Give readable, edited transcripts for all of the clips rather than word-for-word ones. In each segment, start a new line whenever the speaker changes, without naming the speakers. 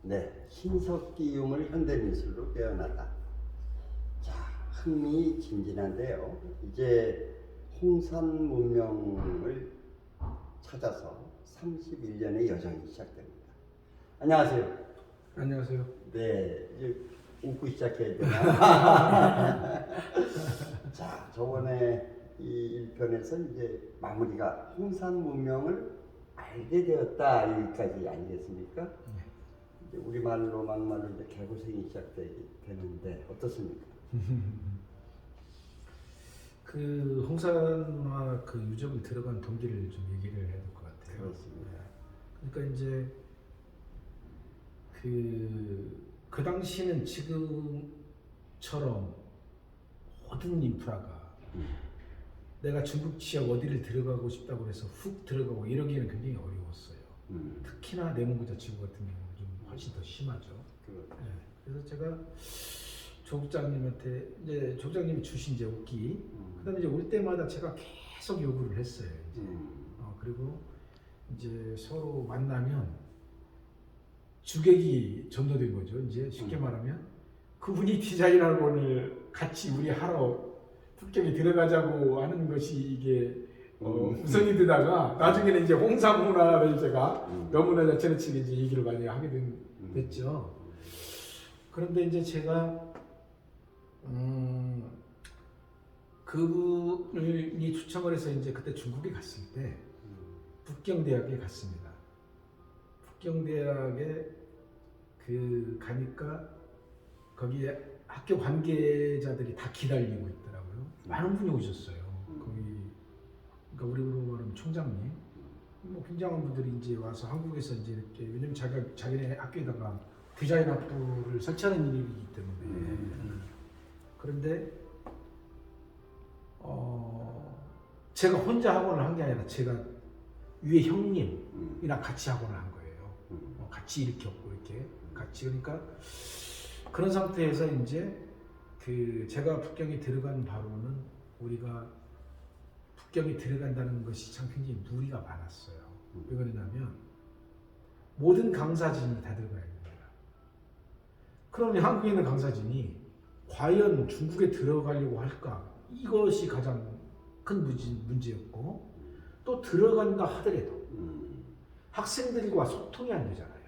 네, 신석기용을 현대미술로 빼어나다. 자, 흥미진진한데요. 이제 홍산 문명을 찾아서 31년의 여정이 시작됩니다. 안녕하세요.
안녕하세요.
네, 이제 웃고 시작해야 되나? 자, 저번에 이 1편에서 이제 마무리가 홍산 문명을 알게 되었다 여기까지 아니겠습니까? 이제 우리말로 막말로 이제 개고생이 시작되는데 어떻습니까?
그 홍산화 그 유적이 들어간 동기를 좀 얘기를 해야 될 것 같아요.
그렇습니다.
그러니까 이제 그 당시는 지금처럼 모든 인프라가 내가 중국 지역 어디를 들어가고 싶다고 해서 훅 들어가고 이러기는 굉장히 어려웠어요. 특히나 내몽부자 지구 같은 경우는 좀 훨씬 더 심하죠. 네. 그래서 제가 조국장님한테 이제 조국장님이 주신 이제 옷기, 그다음에 이제 올 때마다 제가 계속 요구를 했어요. 이제 그리고 이제 서로 만나면 주객이 전도된 거죠. 이제 쉽게 말하면 그분이 디자인학원을 같이 우리 하러 북경에 들어가자고 하는 것이 이게 우선이 되다가 나중에는 이제 홍산 문화를 제가 너무나 지나치게 이제 얘기를 많이 하게 됐죠. 그런데 이제 제가 그분이 추천을 해서 이제 그때 중국에 갔을 때 북경대학에 갔습니다. 북경대학에 가니까 거기에 학교 관계자들이 다 기다리고 있더라고요. 많은 분이 오셨어요. 거기 그러니까 우리로 말하면 총장님, 뭐 굉장한 분들이 이제 와서 한국에서 이제 이렇게 왜냐면 자기네 학교에다가 디자인 학부를 설치하는 일이기 때문에 그런데 제가 혼자 학원을 한 게 아니라 제가 위에 형님이랑 같이 학원을 한 거예요. 같이 일으켰고 이렇게 같이 그러니까 그런 상태에서 이제 제가 북경에 들어간 바로는 우리가 북경에 들어간다는 것이 참 굉장히 무리가 많았어요. 왜 그러냐면 모든 강사진이 다 들어가야 됩니다. 그러면 한국에 있는 강사진이 과연 중국에 들어가려고 할까? 이것이 가장 큰 문제였고 또 들어간다 하더라도 학생들과 소통이 안 되잖아요.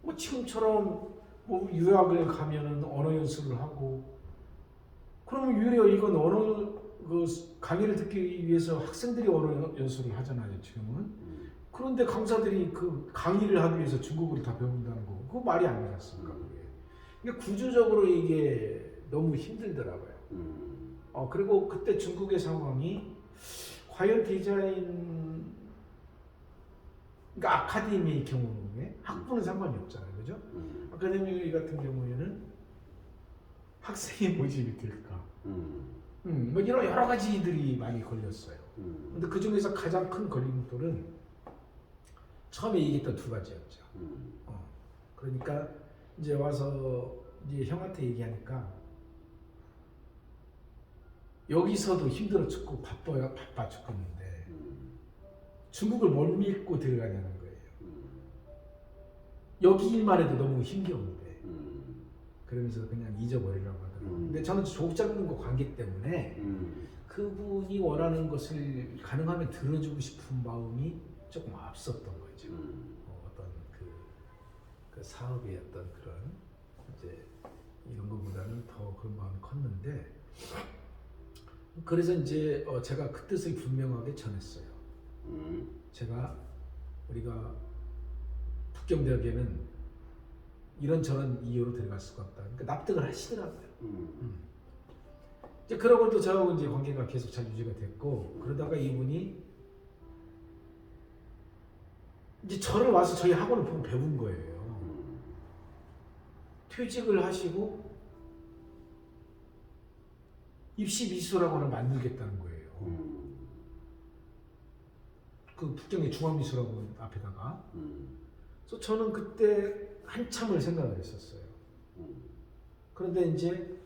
뭐 지금처럼 뭐 유학을 가면은 언어 연습을 하고 그러면 유려 이건 언어 강의를 듣기 위해서 학생들이 언어 연습을 하잖아요. 지금은. 그런데 강사들이 그 강의를 하기 위해서 중국어를 다 배운다는 거 그거 말이 안 되지 않습니까? 그게 구조적으로 이게 너무 힘들더라고요. 그리고 그때 중국의 상황이 과연 디자인 그러니까 아카데미의 경우에 학부는 상관이 없잖아요. 그죠? 아카데미 같은 경우에는 학생의 모집이 될까? 뭐 이런 여러 가지들이 많이 걸렸어요. 근데 그 중에서 가장 큰 걸림돌은 처음에 얘기했던 두 가지였죠. 그러니까 이제 와서 이제 형한테 얘기하니까 여기서도 힘들어 죽고 바빠 죽겠는데 중국을 못 믿고 들어가냐는 거예요. 여기 일만 해도 너무 힘겨운데 그러면서 그냥 잊어버리려고 하더라고요. 근데 저는 조국장님과 관계 때문에 그분이 원하는 것을 가능하면 들어주고 싶은 마음이 조금 앞섰던 거죠. 어떤 그 사업의 어떤 그런 이제 이런 것보다는 더 그런 마음이 컸는데 그래서 이제 제가 그 뜻을 분명하게 전했어요. 우리가 북경대학에는 이런저런 이유로 들어갈 수가 없다. 그러니까 납득을 하시더라고요. 이제 그러고도 저하고 이제 관계가 계속 잘 유지가 됐고 그러다가 이분이 이제 저를 와서 저희 학원을 보고 배운 거예요. 퇴직을 하시고 입시미술학원을 만들겠다는 거예요. 그 북경의 중앙미술학원 앞에다가. 그래서 저는 그때 한참을 생각을 했었어요. 그런데 이제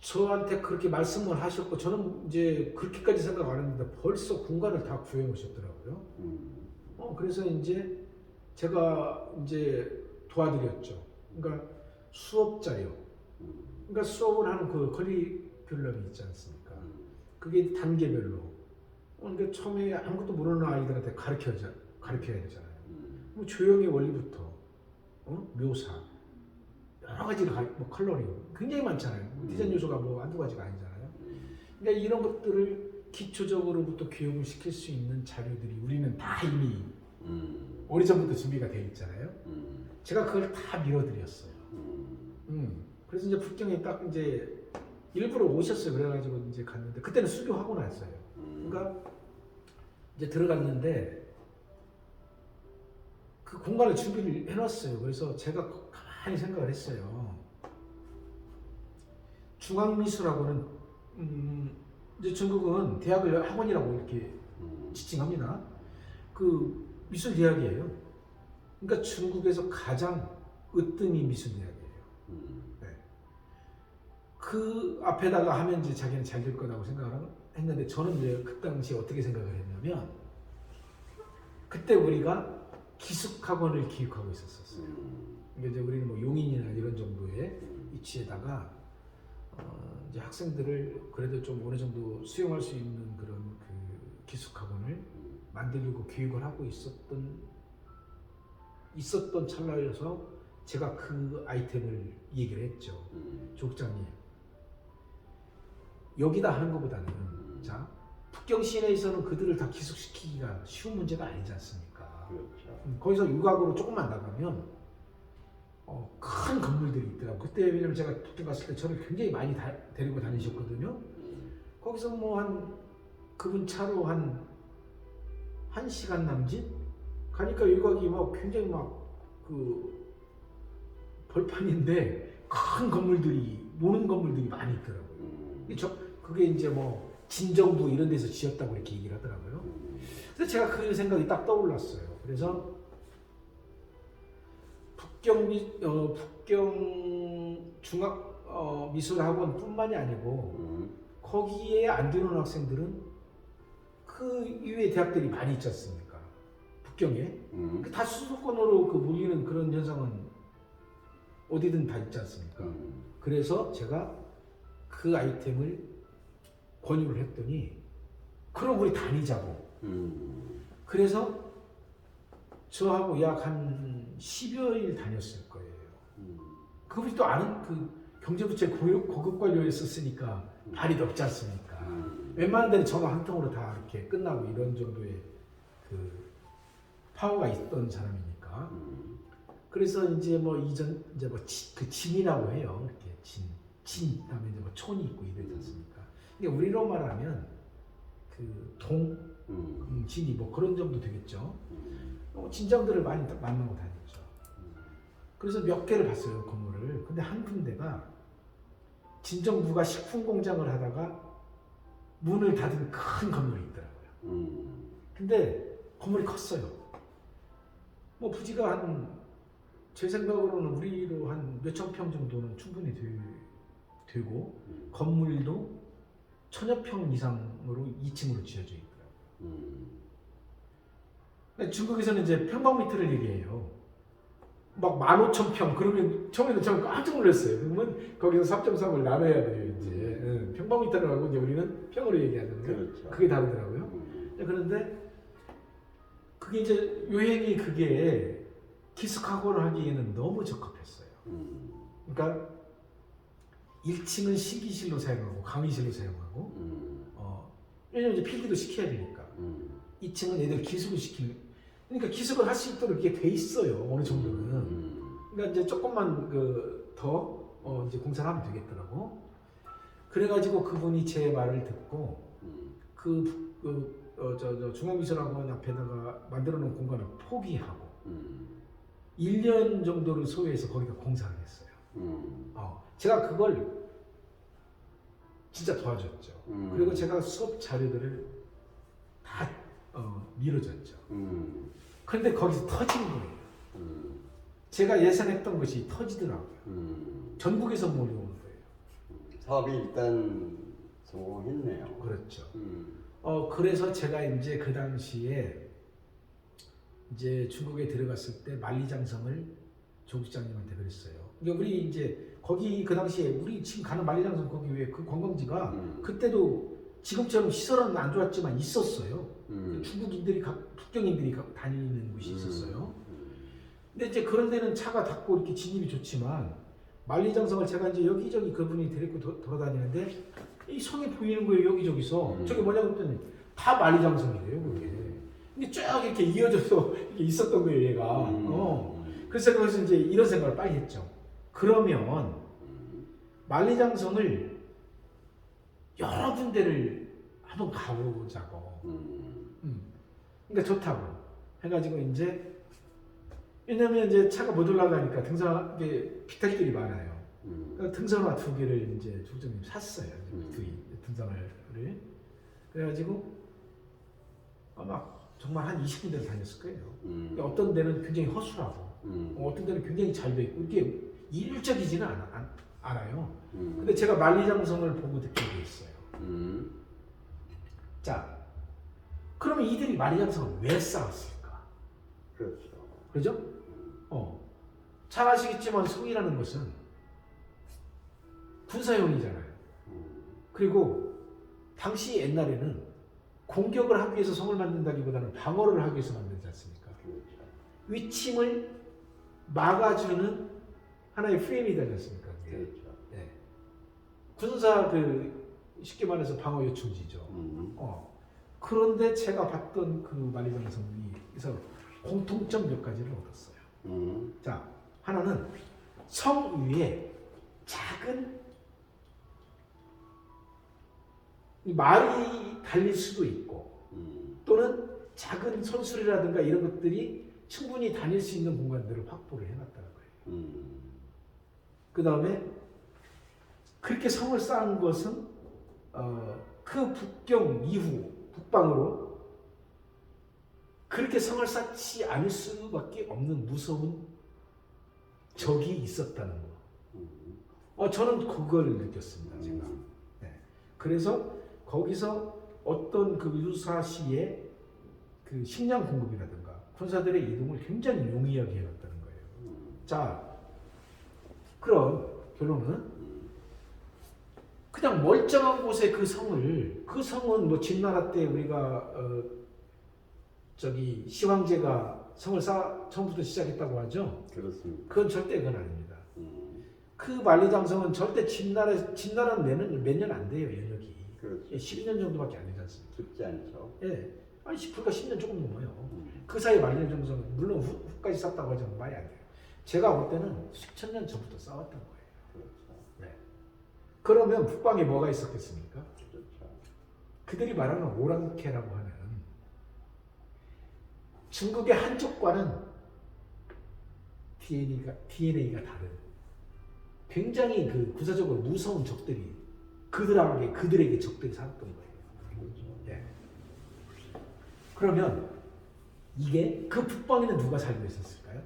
저한테 그렇게 말씀을 하셨고 저는 이제 그렇게까지 생각 안 했는데 벌써 공간을 다 구해 오셨더라고요. 그래서 이제 제가 이제 도와드렸죠. 그러니까 수업 자료. 그러니까 수업을 하는 그 커리큘럼이 있지 않습니까? 그게 단계별로. 그러니까 처음에 아무것도 모르는 아이들한테 가르쳐야 되잖아요. 뭐 조형의 원리부터 묘사 여러 가지를 뭐 컬러링 굉장히 많잖아요. 디자인 요소가 뭐 한두 가지가 아니잖아요. 그러니까 이런 것들을 기초적으로부터 교육을 시킬 수 있는 자료들이 우리는 다 이미 오래전부터 준비가 되어 있잖아요. 제가 그걸 다 밀어드렸어요. 그래서 이제 북경에 딱 이제 일부러 오셨어요. 그래가지고 이제 갔는데 그때는 수교하고 났어요. 그러니까 이제 들어갔는데 그 공간을 준비를 해놨어요. 그래서 제가 가만히 생각을 했어요. 중앙미술학원은 이제 중국은 대학을 학원이라고 이렇게 지칭합니다. 그 미술 대학이에요. 그러니까 중국에서 가장 으뜸이 미술 대학이에요. 네. 그 앞에다가 하면 이제 자기는 잘 될 거라고 생각을 했는데 저는 이제 그 당시에 어떻게 생각을 했냐면 그때 우리가 기숙학원을 기획하고 있었어요. 그러니까 이제 우리는 뭐 용인이나 이런 정도의 위치에다가 이제 학생들을 그래도 좀 어느 정도 수용할 수 있는 그런 그 기숙학원을 만들려고 교육을 하고 있었던 찰나여서 제가 그 아이템을 얘기를 했죠. 족장님 여기다 하는 것보다는 자 북경 시내에서는 그들을 다 기숙시키기가 쉬운 문제가 아니지 않습니까?
그렇죠.
거기서 유곽으로 조금만 나가면 큰 건물들이 있더라고요. 그때 왜냐면 제가 북경 갔을 때 저를 굉장히 많이 데리고 다니셨거든요. 거기서 뭐 그분 차로 한 1시간 남짓? 가니까 유곽이 막 굉장히 막 그 벌판인데 큰 건물들이 노는 건물들이 많이 있더라고요. 그게 이제 뭐 진정부 이런 데서 지었다고 이렇게 얘기를 하더라고요. 그래서 제가 그 생각이 딱 떠올랐어요. 그래서 북경 중학 미술학원뿐만이 아니고 거기에 안 들어오는 학생들은 그 이외의 대학들이 많이 있지 않습니까? 북경에 다 수도권으로 그 몰리는 그런 현상은 어디든 다 있지 않습니까? 그래서 제가 그 아이템을 권유를 했더니 그럼 우리 다니자고. 그래서 저하고 약 한 10여일 다녔을 거예요. 그분이 또 아는 그 경제부처의 고급 관료에 썼으니까 발이 높지 않습니까? 웬만한 데는 전화 한 통으로 다 이렇게 끝나고 이런 정도의 그 파워가 있던 사람이니까. 그래서 이제 뭐 이제 뭐 그 진이라고 해요. 이렇게 진 다음에 이제 뭐 촌이 있고 이러지 않습니까? 그러니까 우리로 말하면 그 진이 뭐 그런 정도 되겠죠. 진장들을 많이 만나고 다녔죠. 그래서 몇 개를 봤어요 건물을. 근데 한 군데가 진정부가 식품 공장을 하다가 문을 닫은 큰 건물이 있더라고요. 근데 건물이 컸어요. 뭐 부지가 제 생각으로는 우리로 한 몇천 평 정도는 충분히 되고 건물도 1000여 평 이상으로 2층으로 지어져 있더라고요. 중국에서는 이제 평방미터를 얘기해요. 막 15,000평 그러면 처음에는 저는 깜짝 놀랐어요. 그러면 거기서 3.3을 나눠야 돼요 이제. 평방미터를 하고 이제 우리는 평으로 얘기하잖아요.
그렇죠.
그게 다르더라고요. 그런데 그게 이제 요행이 그게 기숙학원을 하기에는 너무 적합했어요. 그러니까 1층은 실기실로 사용하고 강의실로 사용하고 왜냐면 이제 필기도 시켜야 되니까 2층은 애들 기숙을 시키는 그러니까 기숙을 할 수 있도록 이게 돼 있어요. 어느 정도는. 그러니까 이제 조금만 더 이제 공사를 하면 되겠더라고. 그래가지고 그분이 제 말을 듣고 저 중앙미술학원 앞에다가 만들어 놓은 공간을 포기하고 1년 정도를 소요해서 거기다 공사를 했어요. 제가 그걸 진짜 도와줬죠. 그리고 제가 수업 자료들을 다 미뤄줬죠. 그런데 거기서 터진 거예요. 제가 예상했던 것이 터지더라고요. 전국에서 몰려오는 거예요.
사업이 일단 성공했네요.
그렇죠. 그래서 제가 이제 그 당시에 이제 중국에 들어갔을 때 만리장성을 조국장님한테 그랬어요. 그러니까 우리 이제 거기 그 당시에 우리 지금 가는 만리장성 거기 왜 그 관광지가 그때도 지금처럼 시설은 안 좋았지만 있었어요. 중국인들이 북경인들이 다니는 곳이 있었어요. 근데 이제 그런 데는 차가 닿고 이렇게 진입이 좋지만 만리장성을 제가 이제 여기저기 그분이 데리고 돌아다니는데 이 성이 보이는 거예요 여기저기서. 저게 뭐냐고 했더니 다 만리장성이래요 그게. 근데 쫙 이렇게 이어져서 이렇게 있었던 거예요 얘가. 그래서 거기서 이제 이런 생각을 빨리 했죠. 그러면 만리장성을 여러 군데를 한번 가보자고. 그러니까 좋다고 해가지고 이제 왜냐면 이제 차가 못 올라가니까 이게 비탈길이 많아요. 그러니까 등산화 2개를 이제 조국장님 샀어요. 둘이 등산화를. 그래가지고 아마 정말 한 20군데를 다녔을 거예요. 그러니까 어떤 데는 굉장히 허술하고 어떤 데는 굉장히 잘 돼 있고 이게 일적이지는 않아요. 근데 제가 만리장성을 보고 느낀 게 있어요. 자, 그러면 이들이 만리장성을 왜 쌓았을까?
그렇죠.
그죠? 잘 아시겠지만 성이라는 것은 군사용이잖아요. 그리고 당시 옛날에는 공격을 하기 위해서 성을 만든다기보다는 방어를 하기 위해서 만들지 않습니까?
그렇죠.
위침을 막아주는 하나의 프레임이 되지 않습니까?
그렇죠.
네. 군사 쉽게 말해서 방어 요충지죠. 그런데 제가 봤던 그 만리장성에서 공통점 몇 가지를 얻었어요. 자, 하나는 성 위에 작은 말이 달릴 수도 있고 또는 작은 선술이라든가 이런 것들이 충분히 다닐 수 있는 공간들을 확보를 해놨다는 거예요. 그 다음에 그렇게 성을 쌓은 것은 그 북경 이후 북방으로 그렇게 성을 쌓지 않을 수밖에 없는 무서운 적이 있었다는 거. 저는 그걸 느꼈습니다. 제가. 네. 그래서 거기서 어떤 그 유사시의 그 식량 공급이라든가 군사들의 이동을 굉장히 용이하게 해놨다는 거예요. 자, 그럼 결론은 그냥 멀쩡한 곳에 그 성은 뭐 진나라 때 우리가 시황제가 성을 처음부터 시작했다고 하죠.
그렇습니다.
그건 절대 그건 아닙니다. 그 만리장성은 절대 진나라는 몇 년 안 돼요 연역이.
그렇죠.
12년 정도밖에 안 되지 않습니까?
깊지 않죠.
예, 아니 불과 10년 조금 넘어요. 그 사이 만리장성은 물론 후까지 쌓았다고 하지만 말이 안 돼요. 제가 볼 때는 수천 년 전부터 쌓았던 거예요.
그렇죠.
네. 그러면 북방에 뭐가 있었겠습니까?
그렇죠.
그들이 말하는 오랑캐라고 하는 중국의 한족과는 DNA가 다른 굉장히 그 구사적으로 무서운 적들이 그들에게 적들이 살았던 거예요.
그렇죠.
예. 그러면 이게 그 북방에는 누가 살고 있었을까요?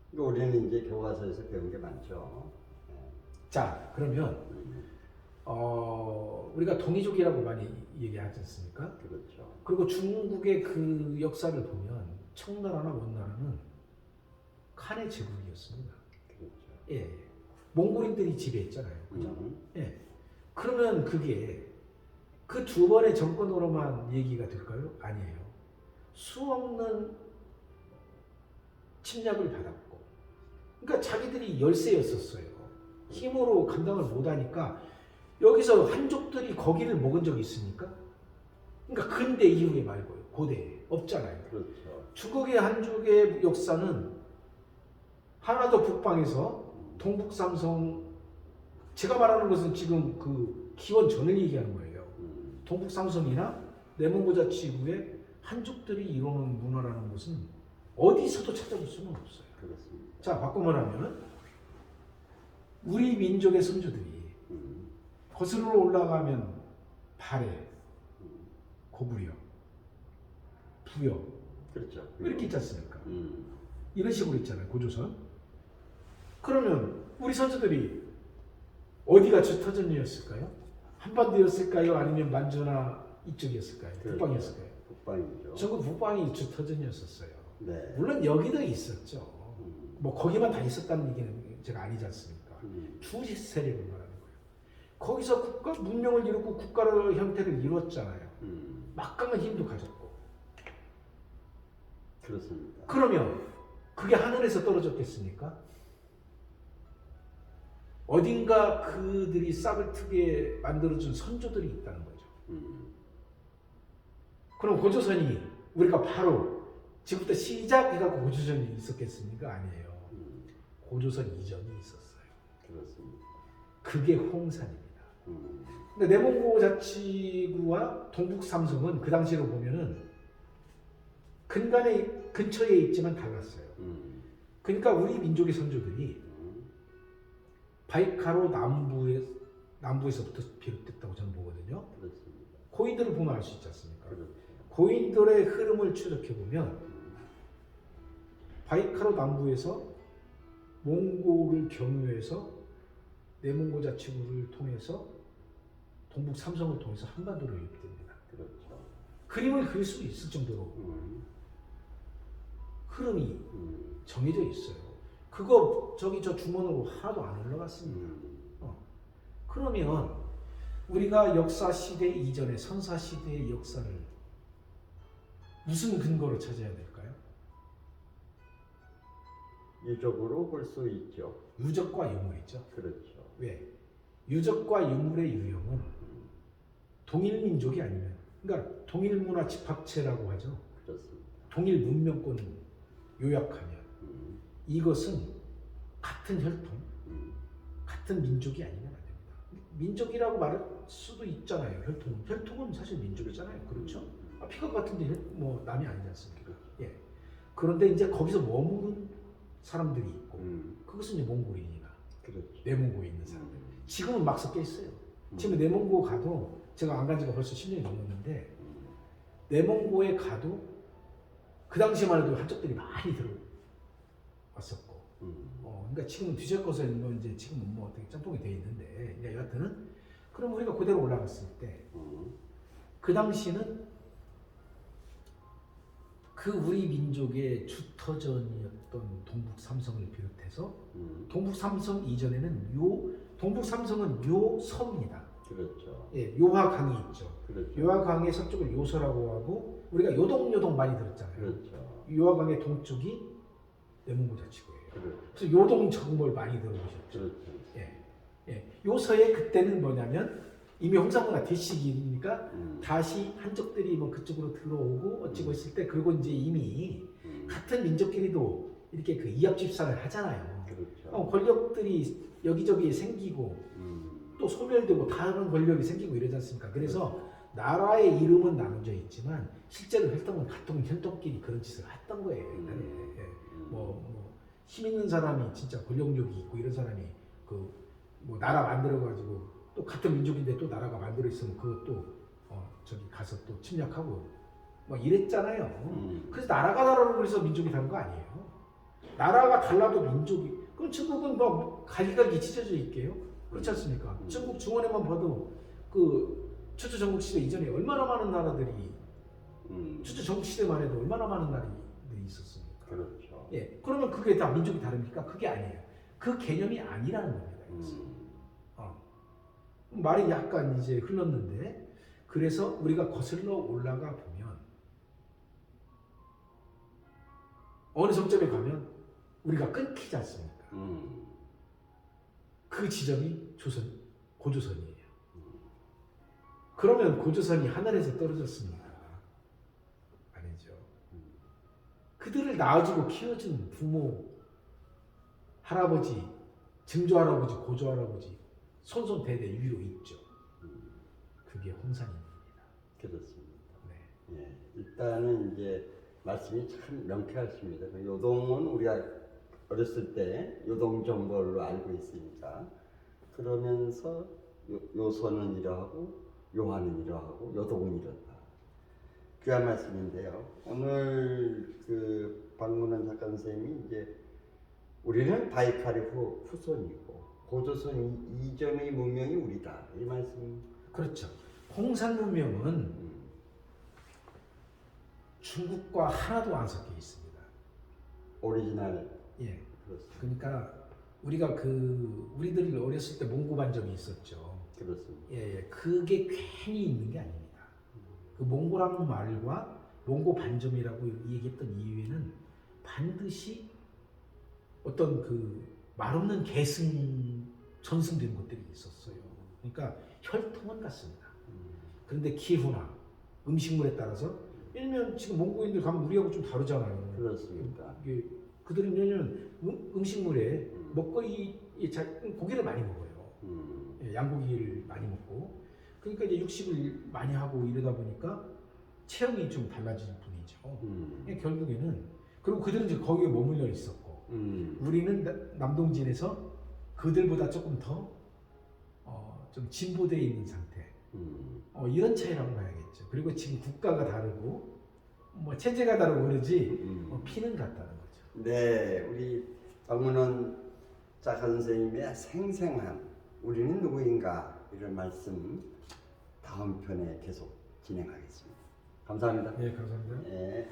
그러니까 우리는 이제 교과서에서 배운 게 많죠.
자, 그러면 우리가 동이족이라고 많이 얘기하지 않습니까?
그렇죠.
그리고 중국의 그 역사를 보면 청나라나 원나라는 칸의 제국이었습니다.
그렇죠.
예, 몽골인들이 지배했잖아요. 그죠? 예. 그러면 그게 그 두 번의 정권으로만 얘기가 될까요? 아니에요. 수없는 침략을 받았고, 그러니까 자기들이 열세였었어요. 힘으로 감당을 못하니까 여기서 한족들이 거기를 먹은 적이 있습니까? 그러니까 근대 이후에 말고요. 고대에 없잖아요.
그렇죠.
중국의 한족의 역사는 하나도 북방에서 동북삼성, 제가 말하는 것은 지금 그 기원 전을 얘기하는 거예요. 동북삼성이나 내몽고자치구의 한족들이 이루는 문화라는 것은 어디서도 찾아볼 수는 없어요.
그렇습니다.
자, 바꿔 말하면 우리 민족의 선조들이 거슬러 올라가면 발해, 고구려, 부여
그렇죠.
이렇게 있지 않습니까?
음.
이런 식으로 있잖아요. 고조선. 그러면 우리 선조들이 어디가 주터전이었을까요? 한반도였을까요? 아니면 만주나 이쪽이었을까요?
그렇죠.
북방이었을까요?
북방이죠.
전국 북방이 주터전이었었어요.
네.
물론 여기도 있었죠.
음.
뭐 거기만 다 있었다는 얘기는 제가 아니지 않습니까?
음.
두 세력을 말하는 거예요. 거기서 국가 문명을 이루고 국가의 형태를 이뤘잖아요. 막강한 힘도 가졌고.
그렇습니다.
그러면 그게 하늘에서 떨어졌겠습니까? 어딘가 그들이 싹을 트게 만들어준 선조들이 있다는 거죠. 그럼 고조선이 우리가 바로 지금부터 시작해갖고 고조선이 있었겠습니까? 아니에요. 고조선 이전이 있었어요.
그렇습니다.
그게 홍산입니다. 근데 내몽고 자치구와 동북 삼성은 그 당시로 보면은 근간에 근처에 있지만 달랐어요. 그러니까 우리 민족의 선조들이 바이카로 남부에서부터 비롯됐다고 저는 보거든요.
그렇습니다.
고인들을 보면 알 수 있지 않습니까?
그렇죠.
고인들의 흐름을 추적해 보면 바이카로 남부에서 몽골을 경유해서 내몽고 자치구를 통해서 동북 삼성을 통해서 한반도로 유입됩니다.
그렇죠.
그림을 그릴 수 있을 정도로 흐름이 정해져 있어요. 그거 저기 저 중원으로 하나도 안 올라갔습니다. 그러면 우리가 역사 시대 이전의 선사 시대의 역사를 무슨 근거로 찾아야 될까요?
유적으로 볼 수 있죠.
유적과 유물이죠.
그렇죠.
왜? 유적과 유물의 유형은 동일 민족이 아니면, 그러니까 동일 문화 집합체라고 하죠.
그렇습니다.
동일 문명권을 요약하면 이것은 같은 혈통, 같은 민족이 아니면 안 됩니다. 민족이라고 말할 수도 있잖아요. 혈통은 사실 민족이잖아요. 그렇죠? 피가 같은데 뭐 남이 아니지 않습니까? 예. 그런데 이제 거기서 머무른 사람들이 있고, 그것은 이제 몽골인이나
그렇죠.
내몽고에 있는 사람들. 지금은 막 섞여 있어요. 지금 내몽고 가도 제가 안 간 지가 벌써 10년이 넘었는데 내몽고에 가도 그 당시만 해도 한족들이 많이 들어왔었고, 그러니까 지금은 뒤섞어서 뭐 이제 지금은 뭐 어떻게 짬뽕이 돼 있는데, 이제 여하튼은 그럼 우리가 그대로 올라갔을 때 그 당시는 그 우리 민족의 주터전이었던 동북 삼성을 비롯해서 동북 삼성 이전에는 동북 삼성은 요 섬입니다.
그렇죠.
예, 요하강이 있죠.
그렇죠.
요하강의 서쪽을 요서라고 하고 우리가 요동 많이 들었잖아요.
그렇죠.
요하강의 동쪽이 내몽고 자치구예요.
그렇죠.
그래서 요동 정말 많이 들어보셨죠.
그렇죠.
예. 요서에 그때는 뭐냐면 이미 홍산문화 대식이니까 다시 한족들이 뭐 그쪽으로 들어오고 어찌고 있을 때, 그리고 이제 이미 같은 민족끼리도 이렇게 그 이합 집산을 하잖아요.
그렇죠.
권력들이 여기저기 생기고 또 소멸되고 다른 권력이 생기고 이러지 않습니까? 그래서 나라의 이름은 나눠져 있지만 실제로 혈통은 같은 혈통끼리 그런 짓을 했던 거예요. 옛날에. 힘 있는 사람이 진짜 권력력이 있고 이런 사람이 뭐 나라 만들어 가지고 또 같은 민족인데 또 나라가 만들어 있으면 그것도 저기 가서 또 침략하고 뭐 이랬잖아요. 그래서 나라가 다르고 그래서 민족이 다른 거 아니에요. 나라가 달라도 민족이, 그럼 중국은 뭐 갈기갈기 찢어져 있게요. 그렇지 않습니까? 중국 중원에만 봐도 그 추조 전국 시대 이전에 얼마나 많은 나라들이 추조 전국 시대만 해도 얼마나 많은 나라들이 있었습니까?
그렇죠.
예, 그러면 그게 다 민족이 다릅니까? 그게 아니에요. 그 개념이 아니라는 겁니다. 말이 약간 이제 흘렀는데, 그래서 우리가 거슬러 올라가 보면 어느 정점에 가면 우리가 끊기지 않습니까? 그 지점이 고조선이에요. 그러면 고조선이 하늘에서 떨어졌습니까? 아니죠. 그들을 낳아주고 키워준 부모, 할아버지, 증조할아버지, 고조할아버지 손손대대 위로 있죠. 그게 홍산입니다.
그렇습니다.
네.
예, 일단은 이제 말씀이 참 명쾌하십니다. 요동은 우리가 어렸을 때 요동 정벌로 알고 있으니까, 그러면서 요서는 이러하고 요하는 이러하고 요동은 이렇다. 귀한 말씀인데요. 오늘 그 박문환 작가 선생님이 이제 우리는 바이칼의 후손이고 고조선 이전의 문명이 우리다, 이 말씀.
그렇죠. 홍산 문명은 중국과 하나도 안 섞여 있습니다.
오리지널.
예.
그렇습니다.
그러니까 우리가 우리들이 어렸을 때 몽고 반점이 있었죠.
그렇습니다.
예, 예. 그게 괜히 있는 게 아닙니다. 그 몽고라는 말과 몽고 반점이라고 얘기했던 이유에는 반드시 어떤 그 말없는 전승된 것들이 있었어요. 그러니까 혈통은 같습니다. 그런데 기후나 음식물에 따라서 일면 지금 몽고인들 가면 우리하고 좀 다르잖아요.
그렇습니다.
그들은 왜냐면 음식물에 먹거리 고기를 많이 먹어요. 예, 양고기를 많이 먹고 그러니까 이제 육식을 많이 하고 이러다 보니까 체형이 좀 달라진 뿐이죠. 예, 결국에는 그리고 그들은 이제 거기에 머물러 있었고 우리는 남동진에서 그들보다 조금 더 좀 진보되어 있는 상태. 이런 차이라고 봐야겠죠. 그리고 지금 국가가 다르고 뭐 체제가 다르고 그러지 피는 같다는 거죠.
네, 우리 박문원 작가 선생님의 생생한 우리는 누구인가 이런 말씀 다음 편에 계속 진행하겠습니다. 감사합니다.
네, 감사합니다.
네.